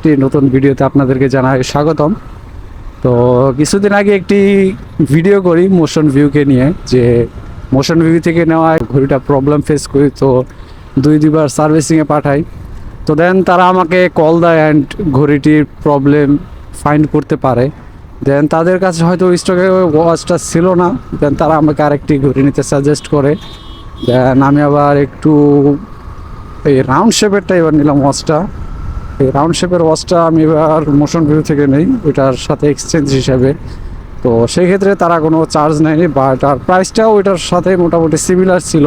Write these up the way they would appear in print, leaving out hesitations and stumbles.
একটি নতুন ভিডিওতে আপনাদেরকে জানাই স্বাগতম। তো কিছুদিন আগে একটি ভিডিও করি মোশন ভিউকে নিয়ে, যে মোশন ভিউ থেকে নেওয়া ঘড়িটা প্রবলেম ফেস করি, তো দুইবার সার্ভিসিংয়ে পাঠাই। তো দেন তারা আমাকে কল দেয় অ্যান্ড ঘড়িটির প্রবলেম ফাইন্ড করতে পারে। দেন তাদের কাছে হয়তো স্টকে ওয়াচটা ছিল না, দেন তারা আমাকে আরেকটি ঘড়ি নিতে সাজেস্ট করে। দেন আমি আবার একটু এই রাউন্ড শেপেরটা এবার নিলাম ওয়াচটা। এই রাউন্ড শেপের ওয়াচটা আমি এবার মোশন ভিউ থেকে নেই, ওইটার সাথে এক্সচেঞ্জ হিসাবে। তো সেই ক্ষেত্রে তারা কোনো চার্জ নেয়নি, বাট আর প্রাইসটাও ওইটার সাথে মোটামুটি সিমিলার ছিল।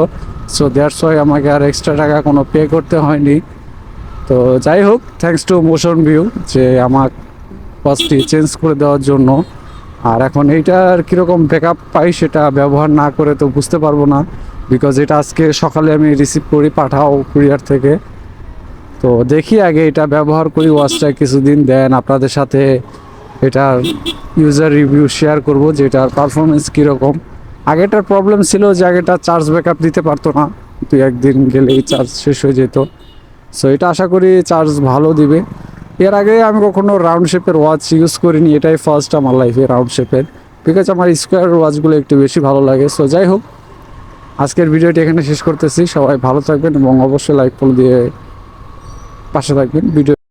সো দ্যাটস ওয়াই আমাকে আর এক্সট্রা টাকা কোনো পে করতে হয়নি। তো যাই হোক, থ্যাঙ্কস টু মোশন ভিউ যে আমার ওয়াচটি চেঞ্জ করে দেওয়ার জন্য। আর এখন এইটার কীরকম ব্যাকআপ পাই সেটা ব্যবহার না করে তো বুঝতে পারবো না, বিকজ এটা আজকে সকালে আমি রিসিভ করি পাঠাও কুরিয়ার থেকে। তো দেখি আগে এটা ব্যবহার করি ওয়াচটা কিছুদিন, দেন আপনাদের সাথে এটার ইউজার রিভিউ শেয়ার করব যে এটার পারফরমেন্স কীরকম। আগেটার প্রবলেম ছিল যে আগেটা চার্জ ব্যাকআপ দিতে পারতো না, দুই একদিন গেলেই চার্জ শেষ হয়ে যেত। সো এটা আশা করি চার্জ ভালো দিবে। এর আগে আমি কখনো রাউন্ড শেপের ওয়াচ ইউজ করিনি, এটাই ফার্স্ট আমার লাইফে রাউন্ড শেপের, বিকজ আমার স্কোয়ার ওয়াচগুলো একটু বেশি ভালো লাগে। সো যাই হোক, আজকের ভিডিওটি এখানে শেষ করতেছি। সবাই ভালো থাকবেন এবং অবশ্যই লাইক ফলো দিয়ে পাশে থাকবেন ভিডিও।